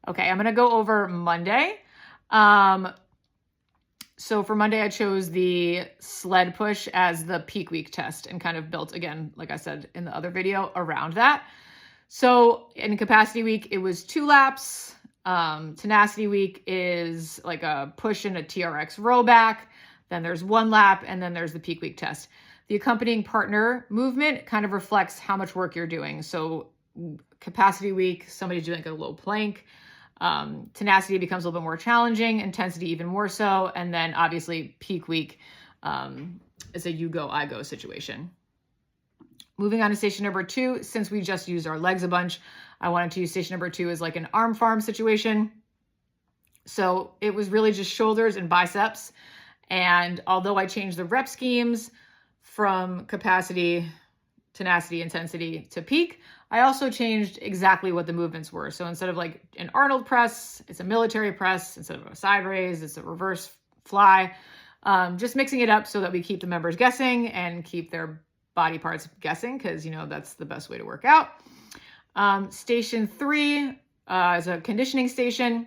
Okay, I'm going to go over Monday. So for Monday, I chose the sled push as the peak week test and kind of built, again, like I said in the other video, around that. So in capacity week, it was 2 laps. Tenacity week is like a push and a TRX row back. Then there's 1 lap, and then there's the peak week test. The accompanying partner movement kind of reflects how much work you're doing. So capacity week, somebody's doing like a low plank. Tenacity becomes a little bit more challenging, intensity even more so. And then obviously peak week is a you go, I go situation. Moving on to station number 2, since we just used our legs a bunch, I wanted to use station number 2 as like an arm farm situation. So it was really just shoulders and biceps. And although I changed the rep schemes from capacity, tenacity, intensity to peak, I also changed exactly what the movements were. So instead of like an Arnold press, it's a military press. Instead of a side raise, it's a reverse fly. Just mixing it up so that we keep the members guessing and keep their body parts guessing, because, you know, that's the best way to work out. Station 3 is a conditioning station.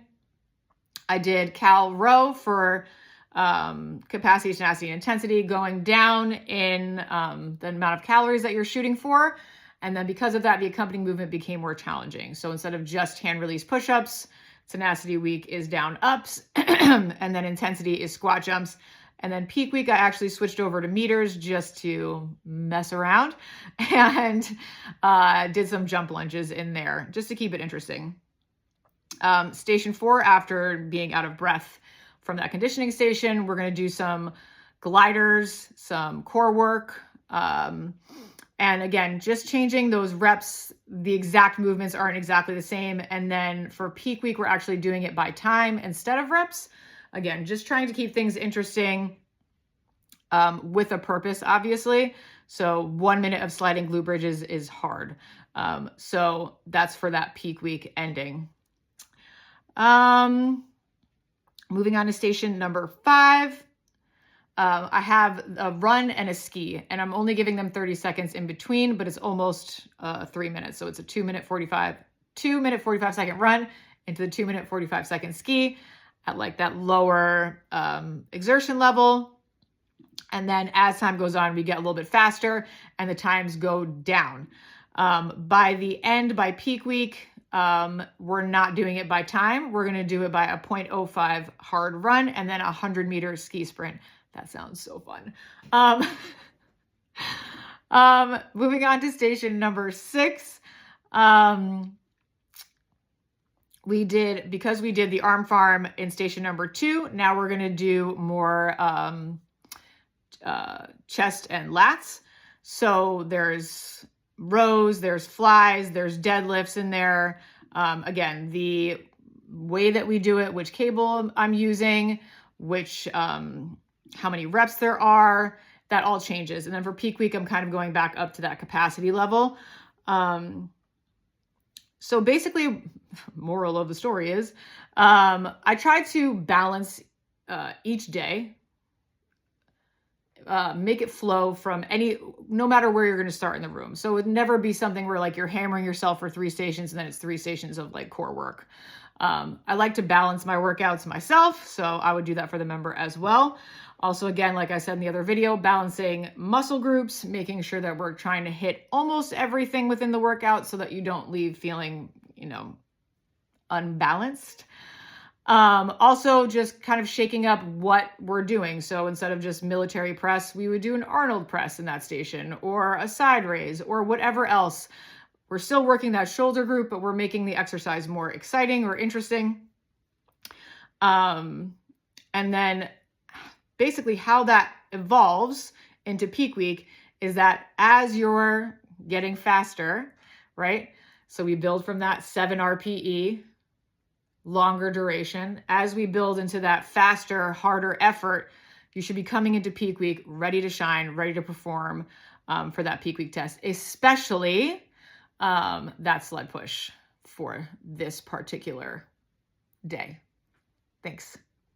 I did cal row for capacity, tenacity, and intensity, going down in the amount of calories that you're shooting for. And then because of that, the accompanying movement became more challenging. So instead of just hand release push-ups, tenacity week is down ups, and then intensity is squat jumps. And then peak week, I actually switched over to meters just to mess around and did some jump lunges in there just to keep it interesting. Station 4, after being out of breath from that conditioning station, we're going to do some gliders, some core work. And again, just changing those reps. The exact movements aren't exactly the same. And then for peak week, we're actually doing it by time instead of reps. Again, just trying to keep things interesting with a purpose, obviously. So 1 minute of sliding glute bridges is hard. So that's for that peak week ending. Moving on to station number 5. I have a run and a ski, and I'm only giving them 30 seconds in between, but it's almost 3 minutes. So it's a 2 minute 45 second run into the 2 minute 45 second ski at like that lower exertion level. And then as time goes on, we get a little bit faster and the times go down. By the end, by peak week, we're not doing it by time. We're going to do it by a 0.05 hard run and then a 100-meter ski sprint. That sounds so fun. Moving on to station number 6. Because we did the arm farm in station number 2, now we're going to do more chest and lats. So there's rows, there's flies, there's deadlifts in there. Again, the way that we do it, which cable I'm using, which how many reps there are, that all changes. And then for peak week, I'm kind of going back up to that capacity level. So basically, moral of the story is, I try to balance each day, make it flow from no matter where you're going to start in the room. So it would never be something where like you're hammering yourself for 3 stations and then it's 3 stations of like core work. I like to balance my workouts myself, so I would do that for the member as well. Also, again, like I said in the other video, balancing muscle groups, making sure that we're trying to hit almost everything within the workout so that you don't leave feeling, unbalanced. Also just kind of shaking up what we're doing. So instead of just military press, we would do an Arnold press in that station, or a side raise, or whatever else. We're still working that shoulder group, but we're making the exercise more exciting or interesting. And then basically how that evolves into peak week is that as you're getting faster, right? So we build from that 7 RPE, longer duration. As we build into that faster, harder effort, you should be coming into peak week ready to shine, ready to perform for that peak week test, especially that sled push for this particular day. Thanks.